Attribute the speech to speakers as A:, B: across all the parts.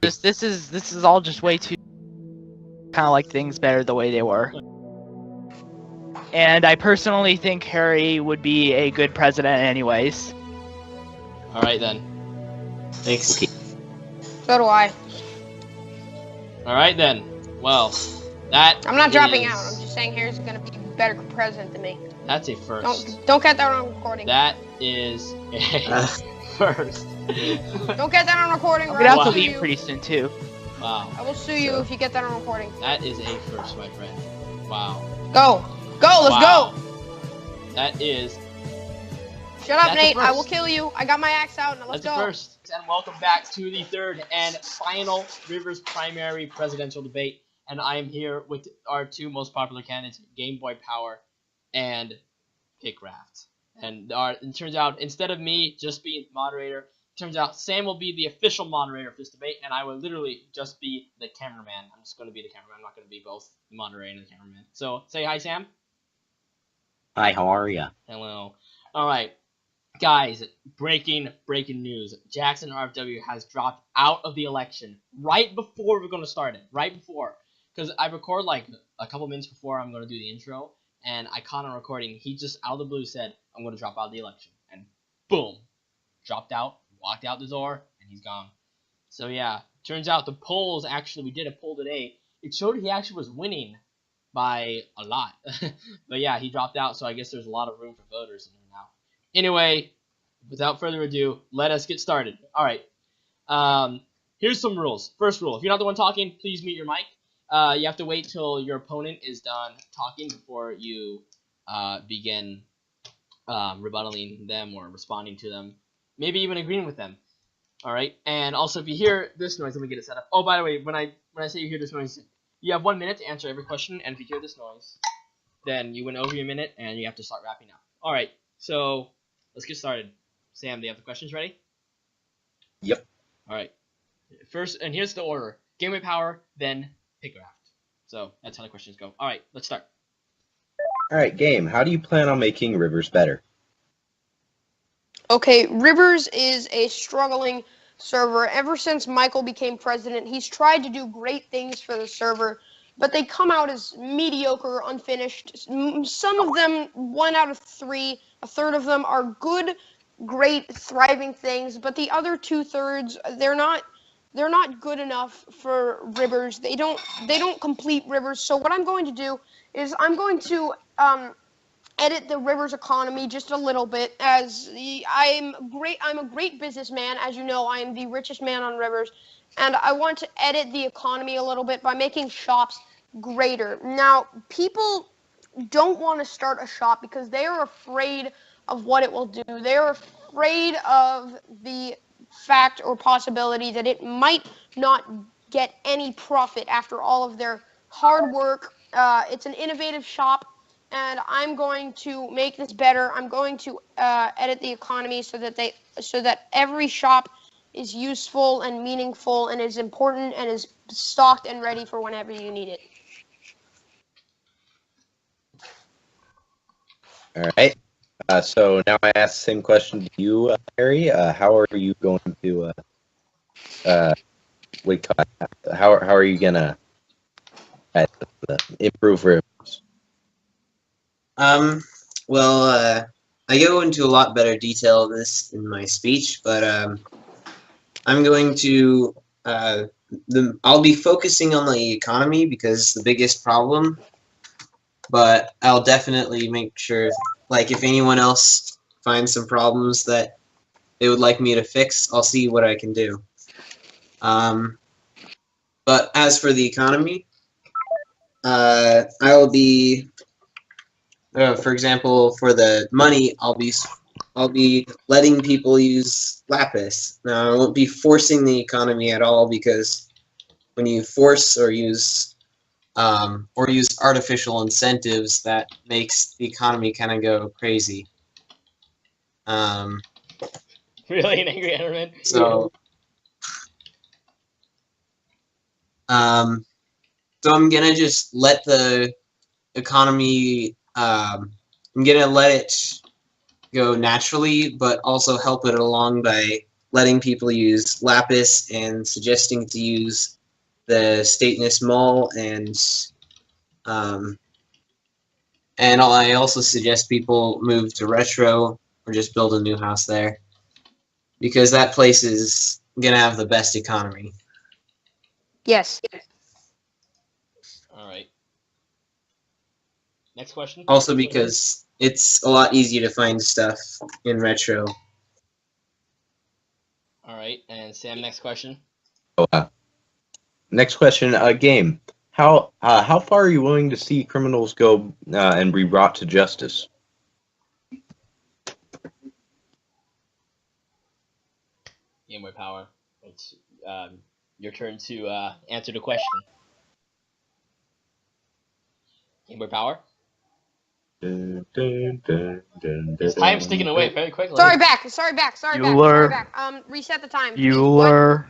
A: This is all just way too kind of like things better the way they were. And I personally think Harry would be a good president anyways.
B: All right then.
C: Thanks.
D: Okay.
E: So do I.
B: All right then. Well, that
E: I'm not dropping
B: is-
E: out. I'm just saying Harry's gonna be a better president than me.
B: That's a first.
E: Don't get that on recording.
B: That is a first.
E: Don't get that on recording.
A: I'm
E: or
A: gonna
E: I
A: have
E: will
A: to
E: sue
A: leave
E: you.
A: pretty soon too.
B: Wow.
E: I will sue you if you get that on recording.
B: That is a first, my friend. Wow.
E: Go, let's
B: Wow.
E: go.
B: That is.
E: Shut up,
B: That's a
E: Nate. I
B: first.
E: will kill you. I got my axe out. Now let's
B: That's a
E: go.
B: first. And welcome back to the third and final Rivers primary presidential debate. And I am here with our two most popular candidates, Game Boy Power and Pickraft. And it turns out, instead of me just being moderator, it turns out Sam will be the official moderator for this debate, and I will literally just be the cameraman. I'm just going to be the cameraman. I'm not going to be both the moderator and the cameraman. So, say hi, Sam.
D: Hi, how are ya?
B: Hello. All right. Guys, breaking news. Jackson RFW has dropped out of the election right before we're going to start it. Right before. Because I record like a couple minutes before I'm going to do the intro, and I caught on recording. He just out of the blue said, I'm going to drop out of the election. And boom. Dropped out, walked out the door, and he's gone. So yeah, turns out the polls, actually, we did a poll today. It showed he actually was winning by a lot. But yeah, he dropped out, so I guess there's a lot of room for voters in there now. Anyway, without further ado, let us get started. All right. Here's some rules. First rule: if you're not the one talking, please mute your mic. You have to wait till your opponent is done talking before you begin rebuttaling them or responding to them. Maybe even agreeing with them. All right. And also, if you hear this noise, let me get it set up. Oh, by the way, when I say you hear this noise, you have 1 minute to answer every question. And if you hear this noise, then you went over your minute and you have to start wrapping up. All right. So let's get started. Sam, do you have the questions ready?
D: Yep.
B: All right. First, and here's the order: Game Boy Power, then Pickraft. So that's how the questions go. All right. Let's start.
D: All right, Game. How do you plan on making Rivers better?
E: Okay, Rivers is a struggling server. Ever since Michael became president, he's tried to do great things for the server, but they come out as mediocre, unfinished. Some of them, 1 out of 3, a third of them are good, great, thriving things, but the other 2/3, they're not good enough for Rivers. They don't complete Rivers. So what I'm going to do is I'm going to edit the Rivers economy just a little bit, as I'm a great businessman. As you know, I am the richest man on Rivers, and I want to edit the economy a little bit by making shops greater. Now, people don't want to start a shop because they are afraid of what it will do. They are afraid of the fact or possibility that it might not get any profit after all of their hard work. It's an innovative shop, and I'm going to make this better. I'm going to edit the economy so that every shop is useful and meaningful and is important and is stocked and ready for whenever you need it.
D: All right. So now I ask the same question to you, Harry. How are you going to how are you gonna improve Rivers?
C: Well, I go into a lot better detail of this in my speech, but I'm going to I'll be focusing on the economy because it's the biggest problem. But I'll definitely make sure, like, if anyone else finds some problems that they would like me to fix, I'll see what I can do. But as for the economy, I will be, for example, for the money, I'll be letting people use Lapis. Now, I won't be forcing the economy at all, because when you force or use artificial incentives, that makes the economy kind of go crazy.
B: Really, an angry Enderman?
C: So I'm gonna just let the economy. I'm gonna let it go naturally, but also help it along by letting people use Lapis and suggesting to use the Stateness Mall, and I also suggest people move to Retro or just build a new house there, because that place is gonna have the best economy.
E: Yes.
B: All right. Next question.
C: Also because it's a lot easier to find stuff in Retro.
B: All right, and Sam, next question.
D: Next question, game. How far are you willing to see criminals go and be brought to justice?
B: Game Boy Power. It's your turn to answer the question. Game Boy Power. This time's ticking away very quickly.
E: Sorry back.
A: Bueller.
E: Reset the time. please.
A: Bueller.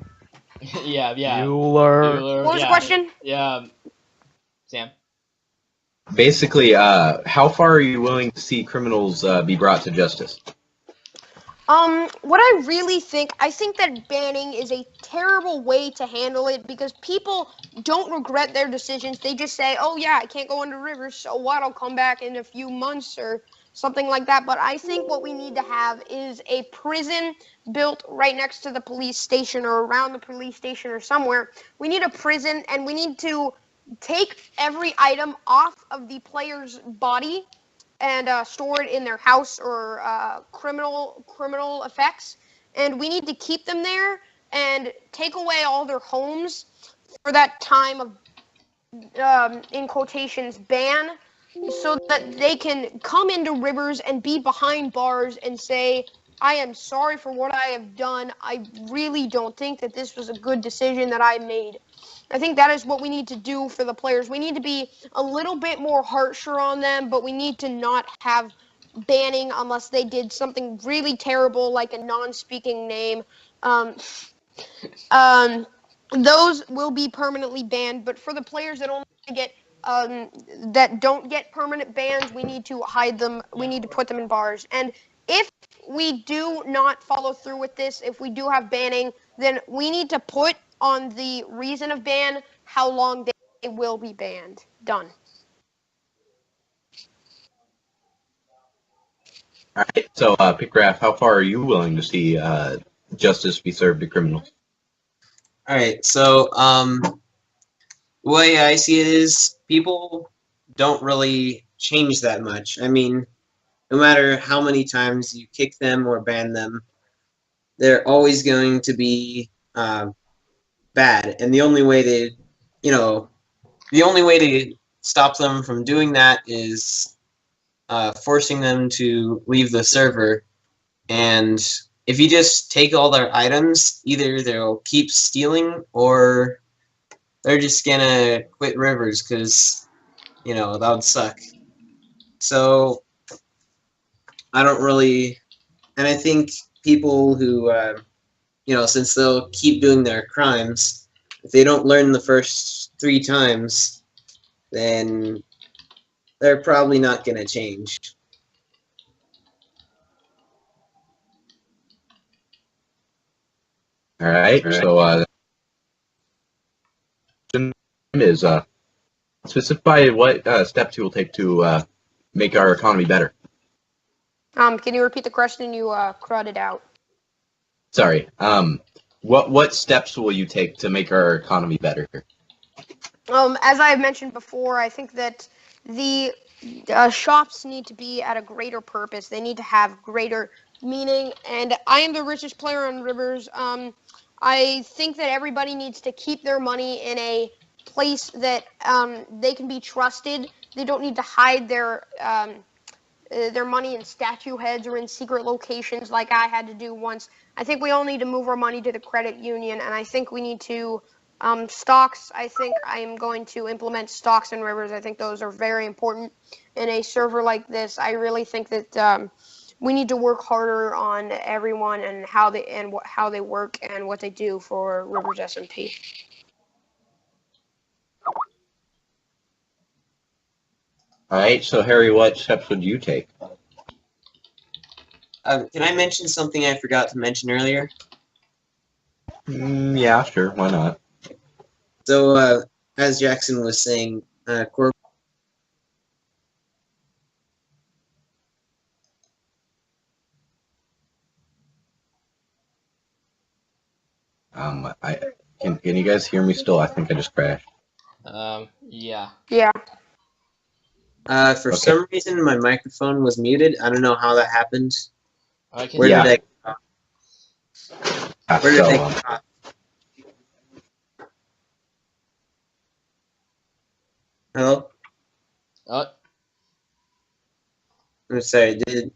B: yeah.
A: Bueller.
E: What was the question?
B: Yeah. Sam.
D: Basically, how far are you willing to see criminals be brought to justice?
E: What I really think, I think that banning is a terrible way to handle it because people don't regret their decisions. They just say, oh yeah, I can't go under rivers, so what? I'll come back in a few months or something like that. But I think what we need to have is a prison built right next to the police station or around the police station or somewhere. We need a prison, and we need to take every item off of the player's body and store it in their house or criminal effects, and we need to keep them there and take away all their homes for that time of in quotations ban, so that they can come into rivers and be behind bars and say, I am sorry for what I have done. I really don't think that this was a good decision that I made. I think that is what we need to do for the players. We need to be a little bit more harsher on them, but we need to not have banning unless they did something really terrible, like a non-speaking name. Those will be permanently banned, but for the players that only get that don't get permanent bans, we need to hide them. We need to put them in bars. And if we do not follow through with this, if we do have banning, then we need to put on the reason of ban how long they will be banned. Done.
D: All right. So, Pickraft, how far are you willing to see justice be served to criminals?
C: All right, so the way I see it is people don't really change that much. I mean, no matter how many times you kick them or ban them, they're always going to be bad. And the only way to stop them from doing that is forcing them to leave the server. And if you just take all their items, either they'll keep stealing or they're just gonna quit Rivers because, that would suck. So I don't really, and I think people who, since they'll keep doing their crimes, if they don't learn the first 3 times, then they're probably not gonna change.
D: All right. So, is specify what steps you will take to make our economy better.
E: Can you repeat the question? You crowded out.
D: Sorry. What steps will you take to make our economy better?
E: As I mentioned before, I think that the shops need to be at a greater purpose. They need to have greater meaning. And I am the richest player on Rivers. I think that everybody needs to keep their money in a place that they can be trusted. They don't need to hide their money in statue heads or in secret locations like I had to do once. I think we all need to move our money to the credit union, and I think we need to stocks. I think I am going to implement stocks in Rivers. I think those are very important in a server like this. I really think that we need to work harder on everyone and how they work and what they do for Rivers SMP.
D: All right. So, Harry, what steps would you take?
C: Can I mention something I forgot to mention earlier?
D: Yeah, sure. Why not?
C: So, as Jackson was saying, corp.
D: I can you guys hear me still? I think I just crashed.
B: Yeah.
E: Yeah.
C: For
D: Okay.
C: some reason, my microphone was muted. I don't know how that happened.
B: Alright,
C: Where
D: Yeah.
C: did I? Where did
D: So,
C: I? Get off? Hello.
B: Oh,
C: I'm sorry. Did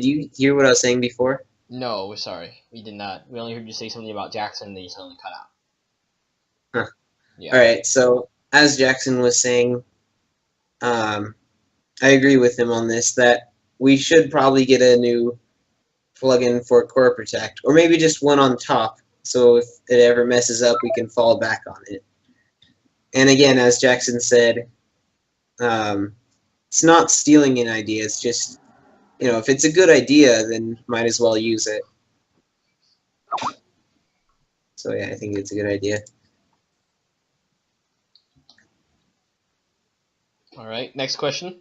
C: you hear what I was saying before?
B: no, we're sorry. We did not. We only heard you say something about Jackson and then you suddenly cut out.
C: Huh.
B: Yeah.
C: All right. So, as Jackson was saying, I agree with him on this. That we should probably get a new plugin for Core Protect, or maybe just one on top. So if it ever messes up, we can fall back on it. And again, as Jackson said, it's not stealing an idea. It's just, if it's a good idea, then might as well use it. So yeah, I think it's a good idea.
B: Alright, next question.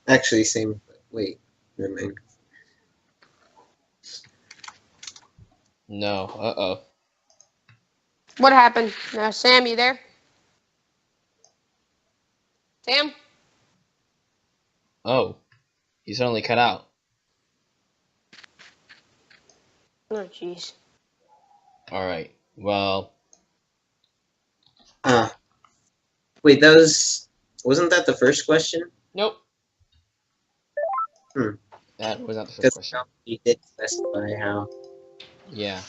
C: Actually, same. Wait, never mind.
B: No. Uh-oh.
E: What happened? Sam, you there? Sam?
B: Oh. He suddenly cut out.
E: Oh, jeez.
B: Alright. Well,
C: Wait, wasn't that the first question?
B: nope.
C: Hmm.
B: That was not the first
C: Because
B: question.
C: you did specify how.
B: Yeah.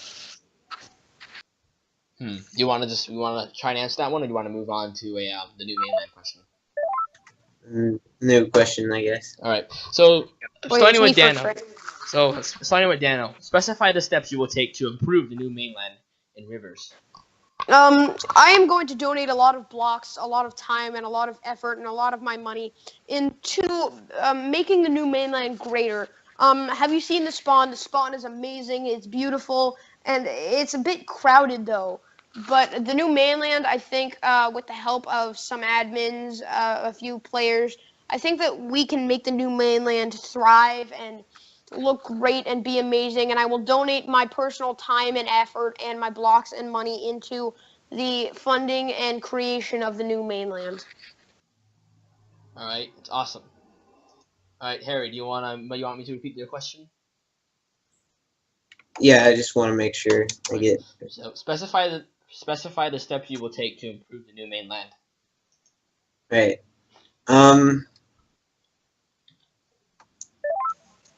B: Do you want to try and answer that one, or do you want to move on to the new mainland question?
C: New question, I guess.
B: All right. So
E: Wait,
A: Starting with
E: it's me first,
A: Dano.
E: right?
A: So
B: starting with Dano, specify the steps you will take to improve the new mainland in rivers.
E: I am going to donate a lot of blocks, a lot of time, and a lot of effort, and a lot of my money into making the new mainland greater. Have you seen the spawn? The spawn is amazing. It's beautiful, and it's a bit crowded though. But the new mainland, I think, with the help of some admins, a few players, I think that we can make the new mainland thrive and look great and be amazing. And I will donate my personal time and effort and my blocks and money into the funding and creation of the new mainland.
B: All right. It's awesome. All right, Harry. Do you want me to repeat your question?
C: Yeah, I just want to make sure I get.
B: So specify the steps you will take to improve the new mainland.
C: Right.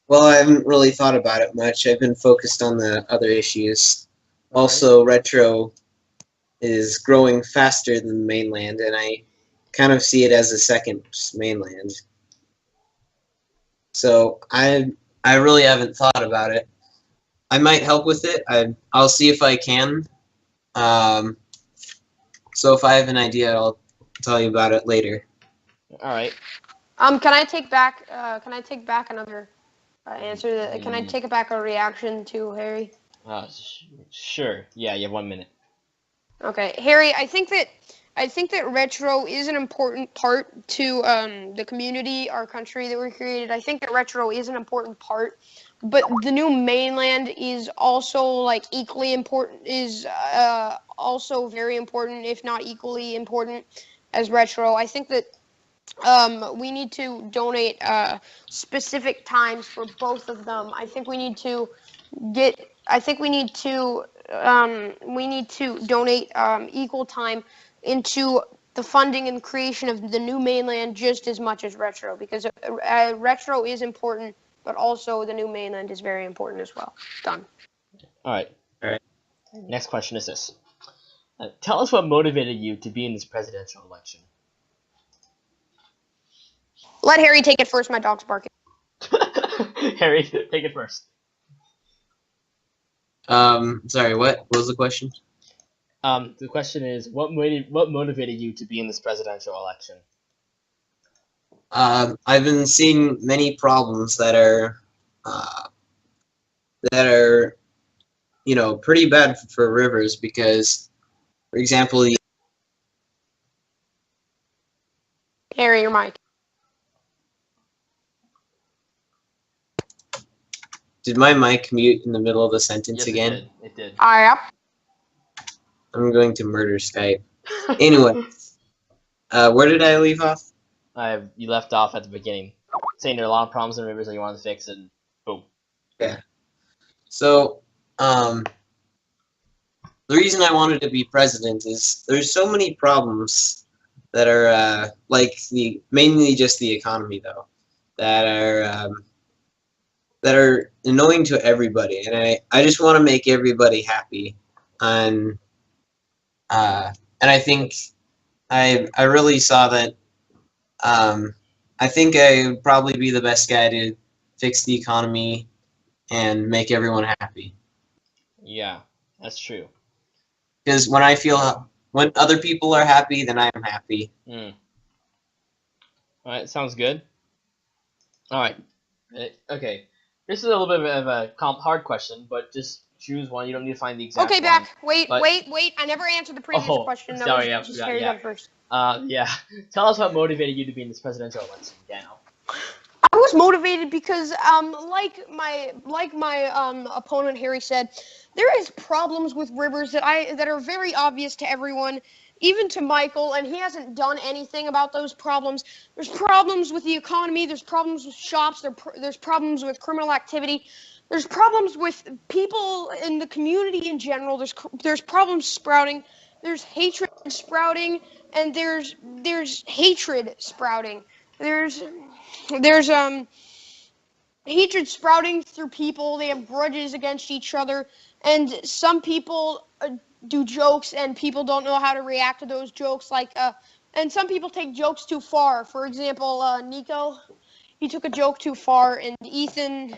C: Well, I haven't really thought about it much. I've been focused on the other issues. Also, Retro is growing faster than the mainland, and I kind of see it as a second mainland. So I really haven't thought about it. I might help with it. I'll see if I can. So if I have an idea, I'll tell you about it later.
B: All right.
E: Can I take back? Can I take back another answer? Can I take back a reaction to Harry?
B: Sure. Yeah, you have 1 minute.
E: Okay, Harry. I think that retro is an important part to the community, our country that we created. I think that retro is an important part, but the new mainland is also like equally important. Is also very important, if not equally important, as retro. I think that we need to donate specific times for both of them. I think we need to donate equal time into the funding and creation of the new mainland just as much as retro, because retro is important, but also the new mainland is very important as well. Done.
B: All right.
C: All right.
B: Next question is this. Tell us what motivated you to be in this presidential election.
E: Let Harry take it first. My dog's barking.
B: Harry, take it first.
C: Sorry, what was the question?
B: The question is, what motivated you to be in this presidential election?
C: I've been seeing many problems uh, that are pretty bad for rivers because, for example,
E: Harry, your mic.
C: did my mic mute in the middle of the sentence
B: Yes,
C: again?
B: it did.
E: Yep.
C: I'm going to murder Skype. Anyway, where did I leave off?
B: You left off at the beginning, saying there are a lot of problems in rivers that you want to fix, and boom.
C: So, the reason I wanted to be president is there's so many problems that are mainly just the economy though, that are annoying to everybody, and I just want to make everybody happy, and I think I really saw that. I think I would probably be the best guy to fix the economy and make everyone happy.
B: Yeah, that's true.
C: Because when other people are happy, then I am happy.
B: All right, sounds good. All right, okay. This is a little bit of a hard question, but just choose one. You don't need to find the exact
E: Okay,
B: one.
E: back. Wait.
B: but-
E: I never answered the previous question. That
B: sorry,
E: was just
B: yeah,
E: Harry
B: yeah.
E: got first.
B: Yeah. Tell us what motivated you to be in this presidential election, Daniel.
E: I was motivated because, like my opponent Harry said, there is problems with rivers that are very obvious to everyone, even to Michael, and he hasn't done anything about those problems. There's problems with the economy. There's problems with shops. There's problems with criminal activity. There's problems with people in the community in general. There's problems sprouting. There's hatred sprouting, and there's hatred sprouting. There's hatred sprouting through people. They have grudges against each other, and some people do jokes, and people don't know how to react to those jokes. And some people take jokes too far. For example, Nico, he took a joke too far, and Ethan.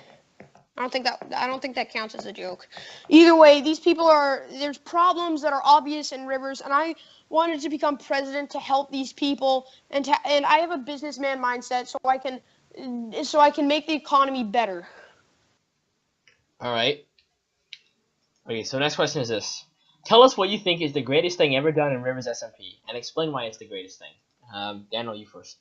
E: I don't think that counts as a joke. Either way, there's problems that are obvious in rivers, and I wanted to become president to help these people, and I have a businessman mindset, so I can make the economy better.
B: All right. Okay, so next question is this. Tell us what you think is the greatest thing ever done in Rivers SMP, and explain why it's the greatest thing. Daniel, you first.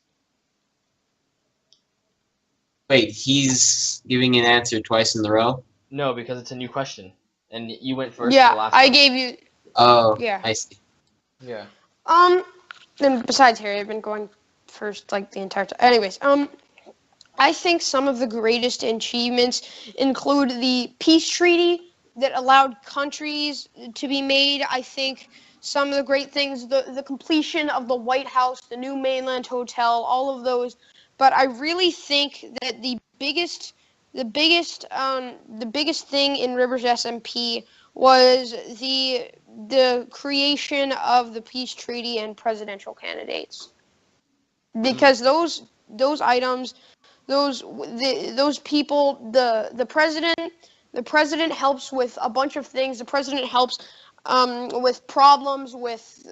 C: Wait, he's giving an answer twice in a row?
B: No, because it's a new question, and you went first.
E: Yeah,
B: for the last
E: I
B: one.
E: gave you.
C: Oh,
E: Yeah.
C: I see.
B: Yeah.
E: And besides Harry, I've been going first like the entire time. Anyways, I think some of the greatest achievements include the peace treaty that allowed countries to be made. I think some of the great things, the completion of the White House, the new mainland hotel, all of those. But I really think that the biggest thing in Rivers SMP was the creation of the peace treaty and presidential candidates, because those items, those people, the president helps with a bunch of things. The president helps with problems with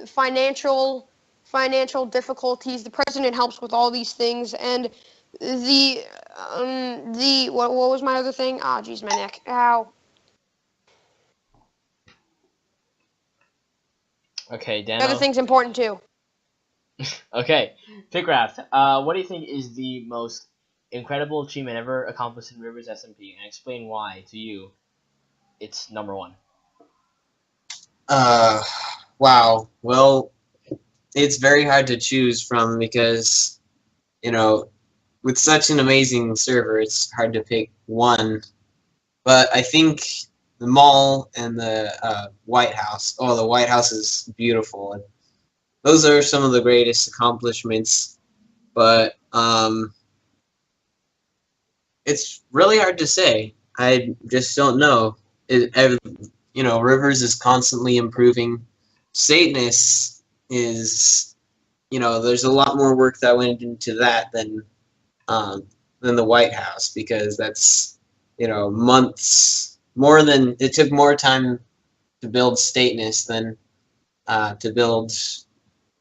E: financial difficulties. The president helps with all these things, and what was my other thing? Ah, geez, my neck. Ow.
B: Okay,
E: The
B: Daniel.
E: other thing's important too.
B: Okay, Pickraft. What do you think is the most incredible achievement ever accomplished in Rivers SMP, and explain why to you it's number one.
C: Wow. Well, it's very hard to choose from because, with such an amazing server, it's hard to pick one. But I think the mall and the White House. Oh, the White House is beautiful. And those are some of the greatest accomplishments. But it's really hard to say. I just don't know. Rivers is constantly improving. Satanist is, there's a lot more work that went into that than the White House, because that's, months more than it took more time to build Stateness than to build,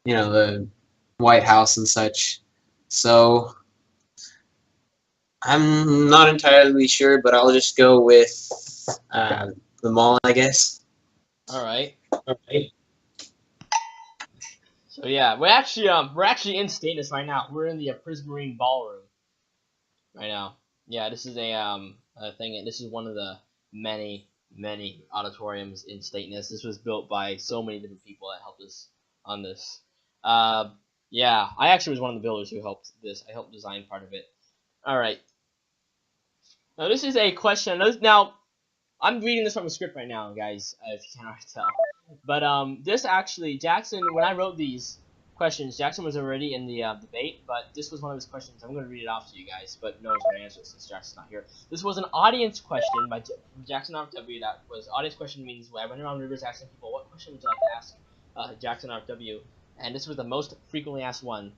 C: the White House and such. So I'm not entirely sure, but I'll just go with the mall, I guess.
B: All right. So yeah, we're actually in Status right now. We're in the Prismarine Ballroom right now. Yeah, this is a thing. This is one of the many auditoriums in Stateness. This was built by so many different people that helped us on this. Yeah, I actually was one of the builders who helped this. I helped design part of it. All right. Now this is a question. Now I'm reading this from a script right now, guys. If you can't already tell. But this actually, Jackson, when I wrote these questions, Jackson was already in the debate, but this was one of his questions. I'm going to read it off to you guys, but no one's going to answer it since Jackson's not here. This was an audience question by Jackson RFW. That was audience question means when I went around Rivers asking people, what question would you like to ask Jackson RFW? And this was the most frequently asked one,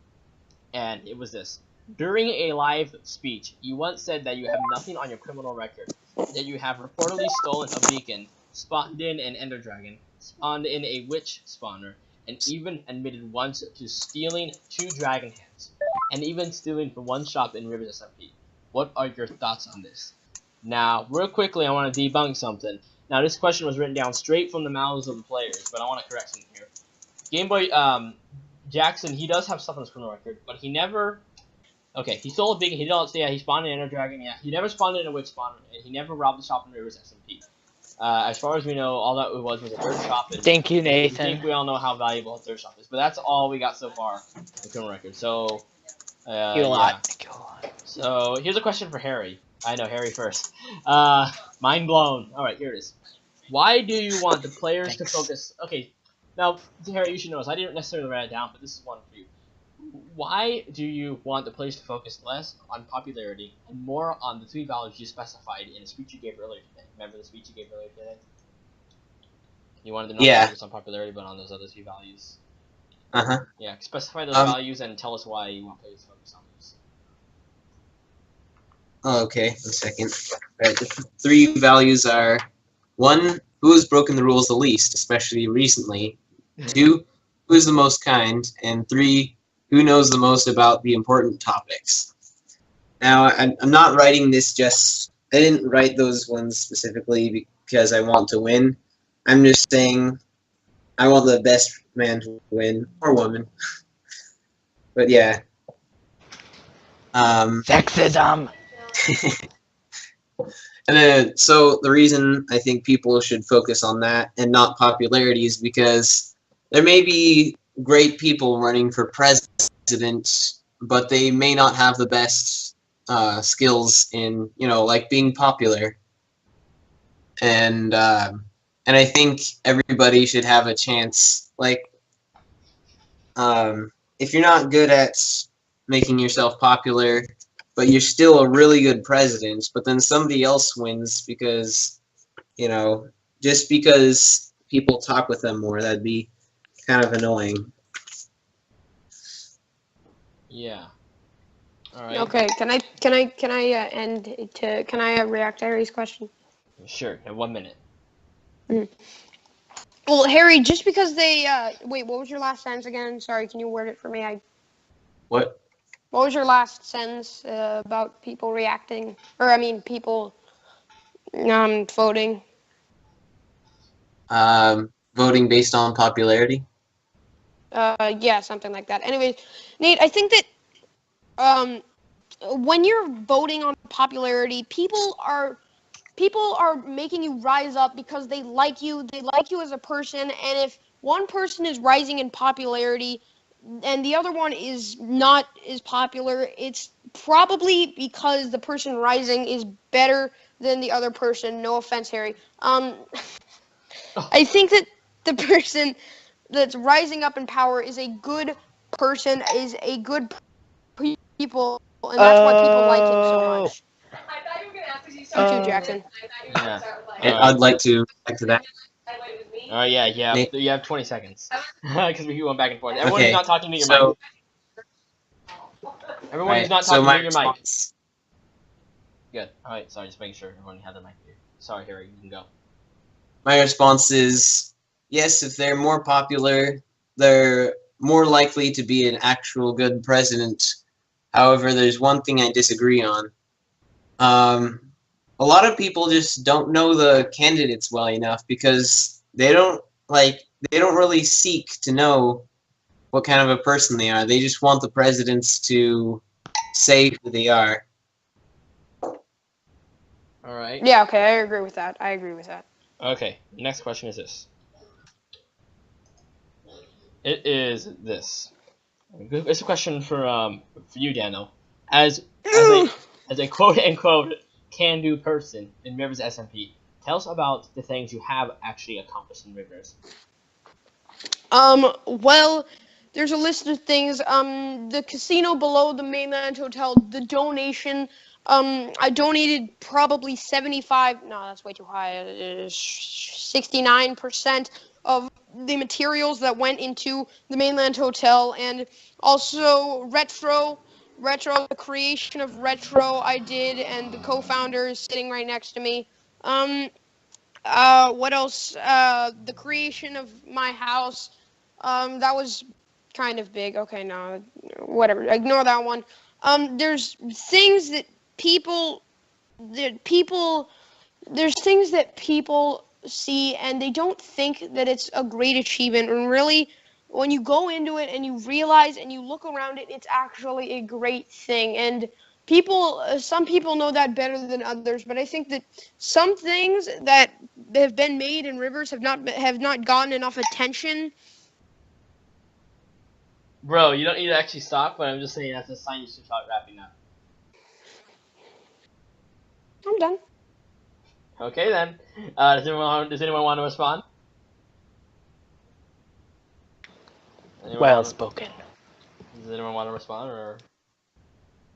B: and it was this. During a live speech, you once said that you have nothing on your criminal record, that you have reportedly stolen a beacon, spawned in an Ender Dragon, spawned in a witch spawner, and even admitted once to stealing 2 dragon heads, and even stealing from one shop in Rivers SMP. What are your thoughts on this? Now, real quickly, I want to debunk something. Now, this question was written down straight from the mouths of the players, but I want to correct something here. Game Boy, Jackson, he does have stuff on his criminal record, but he never... Okay, he stole a beacon, he spawned in an Ender Dragon, yeah. He never spawned in a witch spawner, and he never robbed the shop in Rivers SMP. As far as we know, all that it was a third shop. And
A: Thank you,
B: I
A: Nathan.
B: think we all know how valuable a third shop is, but that's all we got so far in the criminal record. So,
A: Thank you a lot.
B: yeah.
A: Thank you a lot.
B: So here's a question for Harry. I know Harry first. Mind blown. All right, here it is. Why do you want the players to focus? Okay, now Harry, you should know this. I didn't necessarily write it down, but this is one for you. Why do you want the players to focus less on popularity and more on the 3 values you specified in a speech you gave earlier today? Remember the speech you gave earlier today? You wanted them not to focus on popularity, but on those other 3 values.
C: Uh-huh.
B: Yeah, specify those values and tell us why you want players to focus on those.
C: Okay, 1 second. Right, the 3 values are 1, who has broken the rules the least, especially recently. 2, who is the most kind, and 3, who knows the most about the important topics. Now, I'm not writing this I didn't write those ones specifically because I want to win. I'm just saying I want the best man to win, or woman. But yeah.
A: Sexism!
C: And then, so the reason I think people should focus on that and not popularity is because there may be great people running for president, but they may not have the best skills in, like being popular. And I think everybody should have a chance. Like, if you're not good at making yourself popular, but you're still a really good president, but then somebody else wins because, just because people talk with them more, that'd be kind of annoying.
B: Yeah. All right.
E: Okay, can I react to Harry's question?
B: Sure. In 1 minute.
E: Well, Harry, just because they wait, what was your last sentence again? Sorry, can you word it for me?
C: What?
E: What was your last sentence about people reacting, or I mean, people voting?
C: Voting based on popularity.
E: Yeah, something like that. Anyways, Nate, I think that when you're voting on popularity, people are making you rise up because they like you as a person, and if one person is rising in popularity and the other one is not as popular, it's probably because the person rising is better than the other person. No offense, Harry. I think that the person that's rising up in power is a good person, is a good people, and that's why people like him so much.
F: I thought you were going to ask me
E: You too, Jackson.
B: Yeah.
C: I'd like to back to that.
B: All right. Yeah.
C: Nate?
B: You have 20 seconds because we went back and forth. Everyone who's
C: Okay,
B: not talking to your
C: so,
B: mic. Everyone who's not
C: so
B: talking
C: my
B: to your mic.
C: response,
B: Good. All right. Sorry, just making sure everyone had their mic here. Sorry, Harry. You can go.
C: my response is yes. If they're more popular, they're more likely to be an actual good president. However, there's one thing I disagree on. A lot of people just don't know the candidates well enough because they don't really seek to know what kind of a person they are. They just want the presidents to say who they are.
B: All right.
E: Yeah, okay, I agree with that.
B: Okay. Next question is this. It is this. It's a question for you, Daniel. As a quote unquote can-do person in Rivers SMP, tell us about the things you have actually accomplished in Rivers.
E: Well, there's a list of things. The casino below the Mainland Hotel, the donation. I donated probably 75. No, that's way too high. 69% of the materials that went into the Mainland Hotel, and also Retro, the creation of Retro I did, and the co-founder is sitting right next to me. What else? The creation of my house. That was kind of big. Okay, no, whatever. Ignore that one. There's things that there's things that people see and they don't think that it's a great achievement. And really, when you go into it and you realize and you look around it, it's actually a great thing. And some people know that better than others, but I think that some things that have been made in Rivers have not gotten enough attention.
B: Bro, you don't need to actually stop, but I'm just saying that's a sign you should start wrapping up.
E: I'm done.
B: Okay then. Does anyone want to respond?
A: Well spoken.
B: Does anyone want to respond or?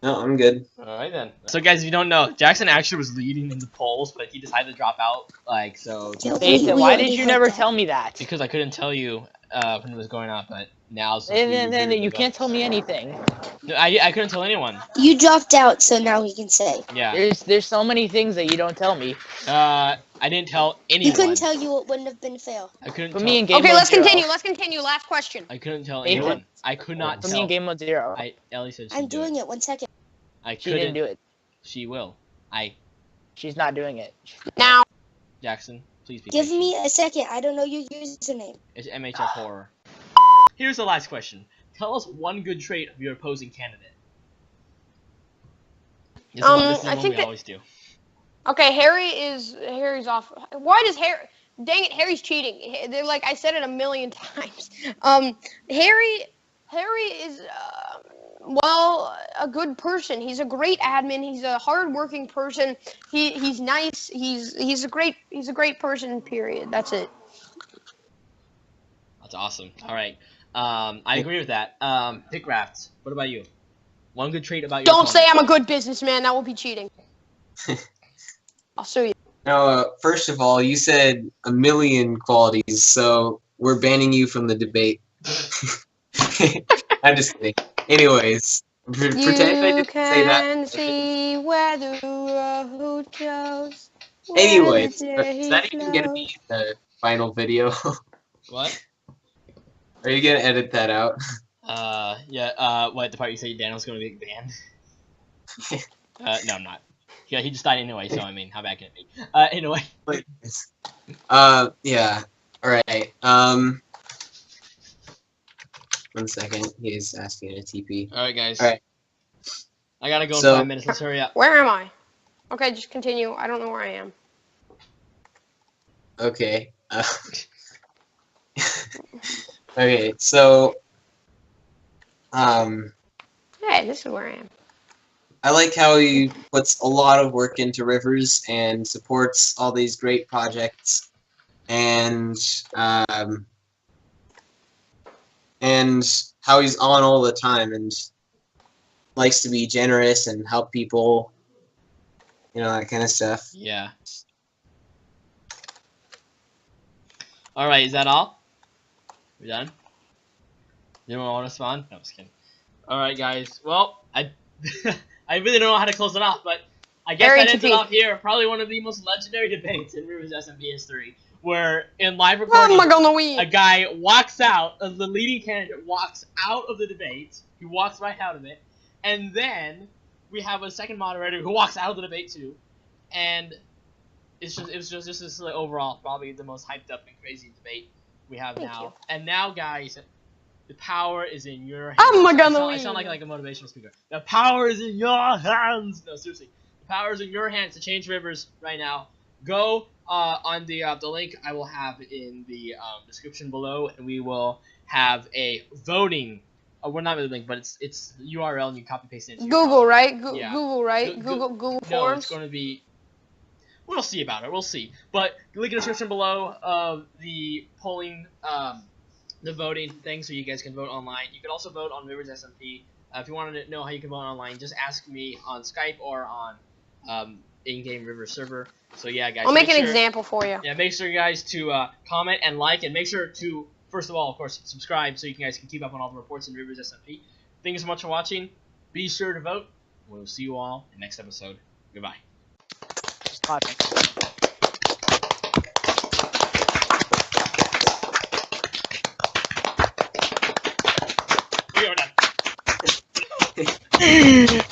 C: No, I'm good.
B: All right then. So guys, if you don't know, Jackson actually was leading in the polls, but he decided to drop out. So
A: Nathan, why did you never tell me that?
B: because I couldn't tell you when it was going on, but now
A: And you can't tell me anything.
B: No, I couldn't tell anyone.
F: You dropped out, so now he can say.
B: Yeah.
A: There's so many things that you don't tell me.
B: I didn't tell anyone.
F: You couldn't tell you it wouldn't have been fair.
B: I couldn't.
A: Put
B: tell,
A: me in game
E: Okay,
A: mode
E: let's
A: 0.
E: continue. Last question.
B: I couldn't tell
A: Nathan.
B: anyone. I could not
A: Put
B: tell.
A: me in game mode 0.
B: Ellie said she'd
F: I'm
B: do
F: doing it. 1 second.
B: I
A: She
B: couldn't
A: didn't do it.
B: She will.
A: She's not doing it.
E: Now,
B: Jackson, please be
F: Give
B: patient.
F: me a second. I don't know your username.
B: It's MHF Horror. Here's the last question. Tell us one good trait of your opposing candidate. This is
E: I
B: one
E: think
B: we
E: that-
B: always do.
E: okay, Harry's off. Why does Harry? Dang it, Harry's cheating. They're like I said it a million times. Harry is well a good person. He's a great admin. He's a hardworking person. He's nice. He's a great person. Period. That's it.
B: That's awesome. All right. I agree with that. Pickraft, what about you? One good trait about your
E: Don't say
B: opponent.
E: I'm a good businessman. That will be cheating. I'll sue you.
C: Now, first of all, you said a million qualities, so we're banning you from the debate. I'm just kidding. Anyways, pretend I
E: You
C: didn't say that.
E: can see where the road goes.
C: Anyways,
E: where the
C: is
E: day
C: that even gonna be the final video?
B: What?
C: Are you gonna edit that out?
B: Yeah, what, the part you said Daniel's gonna be banned? No, I'm not. Yeah, he just died anyway, so I mean, how bad can it be? Anyway.
C: Yeah. Alright, 1 second, he's asking a TP.
B: Alright, guys.
C: Alright.
B: I gotta go in
C: So-
B: 5 minutes, let's hurry up.
E: Where am I? Okay, just continue. I don't know where I am.
C: Okay. Okay, so,
E: Hey, this is where I am.
C: I like how he puts a lot of work into Rivers and supports all these great projects, and how he's on all the time and likes to be generous and help people, that kind of stuff.
B: Yeah. Alright, is that all? We done? Anyone want to respond? No, I'm just kidding. Alright, guys. Well, I really don't know how to close it off, but I guess
E: Very
B: that ends it
E: TP.
B: off here. Probably one of the most legendary debates in Rivers SMP history, where in live
E: Where
B: recording,
E: am I gonna
B: a
E: win?
B: guy walks out, the leading candidate walks out of the debate. He walks right out of it, And then we have a second moderator who walks out of the debate too, and it was just this like, overall probably the most hyped up and crazy debate we have
E: Thank
B: now.
E: you.
B: And now, guys, the power is in your hands.
E: I'm
B: I
E: gonna
B: sound
E: win.
B: like a motivational speaker. The power is in your hands. No, seriously, the power is in your hands to change Rivers right now. Go on the link I will have in the description below, and we will have a voting. We're not really link, but it's the URL, and you copy paste it. Into your
E: Google, right?
B: Yeah.
E: Google, right?
B: Go- go-
E: Google
B: No,
E: Forms.
B: it's going to be. We'll see about it. We'll see. But link in the description below of the polling, the voting thing, so you guys can vote online. You can also vote on Rivers SMP. If you want to know how you can vote online, just ask me on Skype or on in-game Rivers server. So yeah, guys.
E: I'll make an
B: sure,
E: example for you.
B: Yeah, make sure you guys to comment and like, and make sure to first of all, of course, subscribe so you guys can keep up on all the reports in Rivers SMP. Thank you so much for watching. Be sure to vote. We'll see you all in the next episode. Goodbye.
A: Just clapping.
B: We are done.